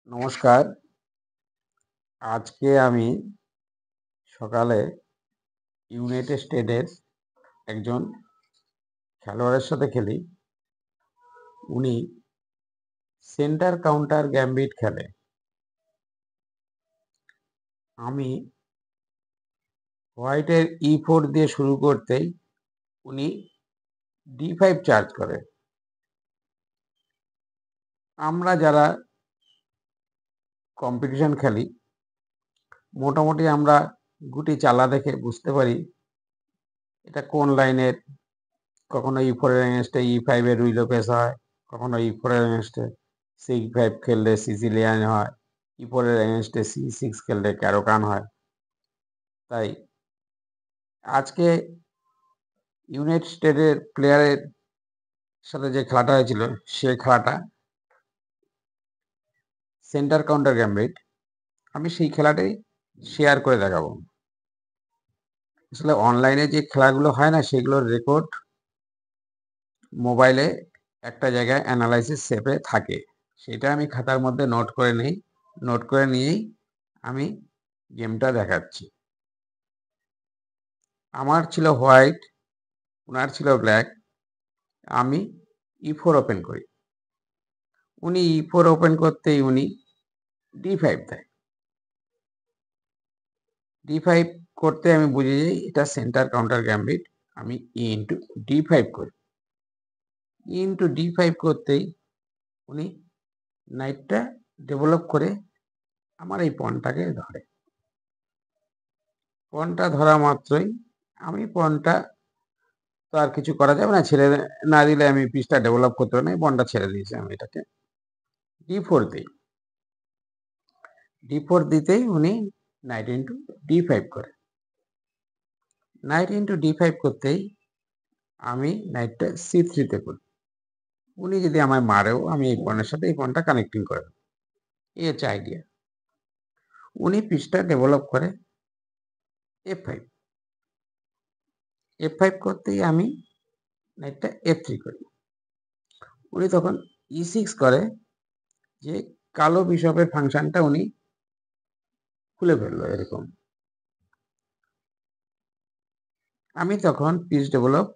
নমস্কার। আজকে আমি সকালে ইউনাইটেড স্টেটের একজন খেলোয়াড়ের সাথে খেলি। উনি সেন্টার কাউন্টার গ্যাম্বিট খেলে। আমি হোয়াইটের E4 দিয়ে শুরু করতেই উনি D5 চার্জ করে। আমরা যারা কম্পিটিশন খেলি মোটামুটি আমরা গুটি চালা দেখে বুঝতে পারি এটা কোন লাইনের। কখনো E4 এর এগেইনস্টে E5 এর উইলো পেস হয়, কখনো E4 এর এগেইনস্টে C5 খেললে সিসিলিয়ান হয়, E4 এর এগেইনস্টে C6 খেললে ক্যারোকান হয়। তাই আজকে ইউনাইটেড স্টেটের প্লেয়ারের সাথে যে খেলাটা হয়েছিল সেই খেলাটা সেন্টার কাউন্টার গ্যাম্বিট, আমি সেই খেলাটাই শেয়ার করে দেখাবো। আসলে অনলাইনে যে খেলাগুলো হয় না সেগুলোর রেকর্ড মোবাইলে একটা জায়গায় অ্যানালাইসিস সেভে থাকে, সেটা আমি খাতার মধ্যে নোট করে নিই। নোট করে নিয়েই আমি গেমটা দেখাচ্ছি। আমার ছিল হোয়াইট, ওনার ছিল ব্ল্যাক। আমি E4 ওপেন করি। উনি E4 ওপেন করতেই উনি D5 দেয়। D5 করতে আমি বুঝে যাই এটা সেন্টার কাউন্টার গ্যাম্বিট। আমি E/D5 করি। E/D5 করতেই উনি নাইটটা ডেভেলপ করে আমার এই পনটাকে ধরে। পনটা ধরা মাত্রই আমি পনটা তো আর কিছু করা যাবে না, ছেড়ে না দিলে আমি পিসটা ডেভেলপ করতে পারি না। পনটা ছেড়ে দিয়েছি, আমি এটাকে D4 দিই। D4 দিতেই উনি Knight/D5 করে। Knight/D5 করতেই আমি নাইটটা C3 তে করি। উনি যদি আমায় মারেও আমি এই পনের সাথে এই পনটা কানেক্টিং করে দেব। এই হচ্ছে আইডিয়া। উনি পিসটা ডেভেলপ করে F5। F5 করতেই আমি নাইটটা F3 করি। উনি তখন E6 করে, যে কালো বিশপের ফাংশনটা উনি খুলে ফেললো এরকম। আমি তখন পিস ডেভেলপ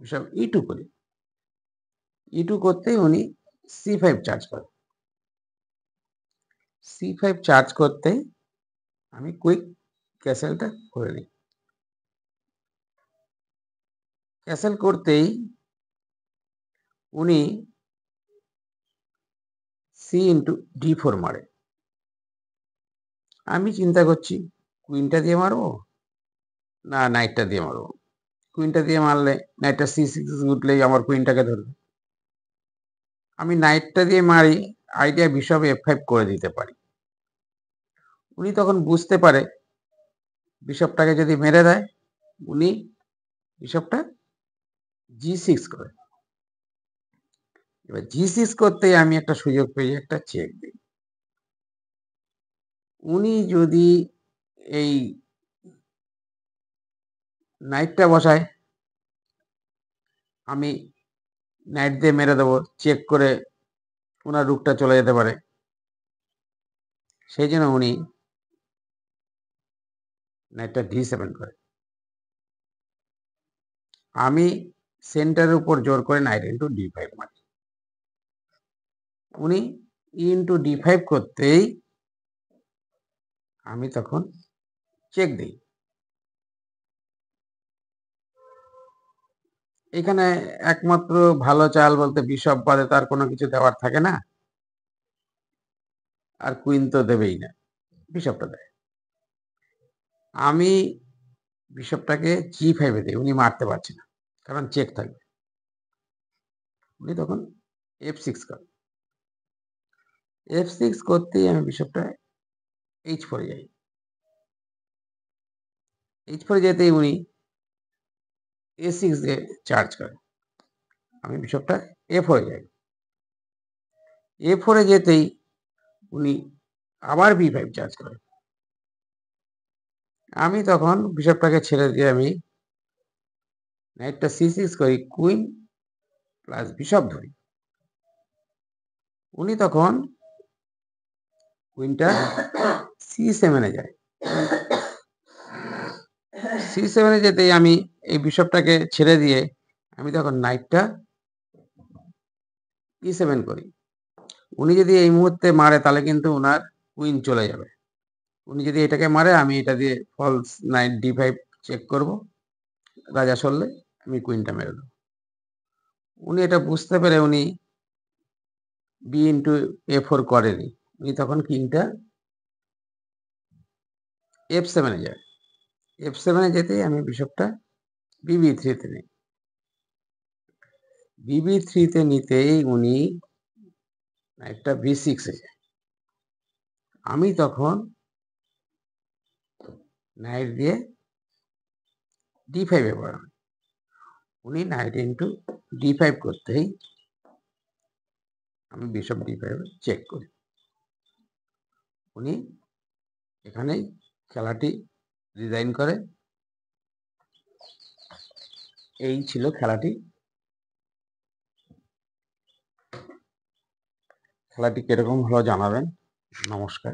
বিশপ E2 করি। E2 করতেই উনি C5 চার্জ করে। C5 চার্জ করতেই আমি কুইক ক্যাসেলটা করে নিই। ক্যাসেল করতেই উনি C/D4 মারে। আমি চিন্তা করছি কুইনটা দিয়ে মারবো না নাইটটা দিয়ে মারবো। কুইনটা দিয়ে মারলে নাইটটা C6 উঠলেই আমার কুইনটাকে ধরবে। আমি নাইটটা দিয়ে মারি, আইডিয়া বিশপ F5 করে দিতে পারি। উনি তখন বুঝতে পারে বিশপটাকে যদি মেরে দেয়, উনি বিশপটা G6 করে। এবার G6 করতেই আমি একটা সুযোগ পেয়ে একটা চেক দিই। উনি যদি এই নাইটটা বসায়, আমি নাইট দিয়ে মেরে দেবো, চেক করে ওনার রুকটা চলে যেতে পারে। সেই জন্য উনি নাইটটা D7 করে। আমি সেন্টারের উপর জোর করে Knight/D5 মারি। উনি E/D5 করতেই আমি তখন চেক দিই। এখানে একমাত্র ভালো চাল বলতে বিশপ বাদে তার কোনো কিছু দেওয়ার থাকে না, আর কুইন তো দেবেই না, বিশপটা দেয়। আমি বিশপটাকে G5 এ দিই, উনি মারতে পারছে না কারণ চেক থাকবে। উনি তখন F6 করে। F6 করতেই আমি বিশপটা H4 যাই। H4 যেতেই উনি A6 দিয়ে চার্জ করে। আমি বিশপটা A4 যাই। A4 যেতেই উনি আবার B5 চার্জ করে। আমি তখন বিশপটাকে ছেড়ে দিয়ে আমি নাইটটা C6 করি, কুইন প্লাস বিশপ ধরি। উনি তখন কুইনটা C7 এ যায়। C7 এ যেতেই আমি এই বিশপটাকে ছেড়ে দিয়ে আমি তখন নাইটটা E7 করি। উনি যদি এই মুহূর্তে মারে তাহলে কিন্তু উনার কুইন চলে যাবে। উনি যদি এটাকে মারে আমি এটা দিয়ে ফলস নাইট D5 চেক করব। রাজা সরলে আমি কুইনটা মেরে দেব। উনি এটা বুঝতে পেরে উনি B into A4 করেনি। উনি তখন কিংটা F7 এ যায়। F7 এ যেতেই আমি বিশপটা BB3 তে নিই। BB3 তে নিতেই উনি নাইটটা B6 এ যায়। আমি তখন নাইট দিয়ে D5 এ বাড়াই। উনি নাইট ইন্টু D5 করতেই আমি বিশপ D5 চেক করি। উনি এখানেই খেলাটি রিজাইন করে। এই ছিল খেলাটি। খেলাটি কিরকম হলো জানাবেন। নমস্কার।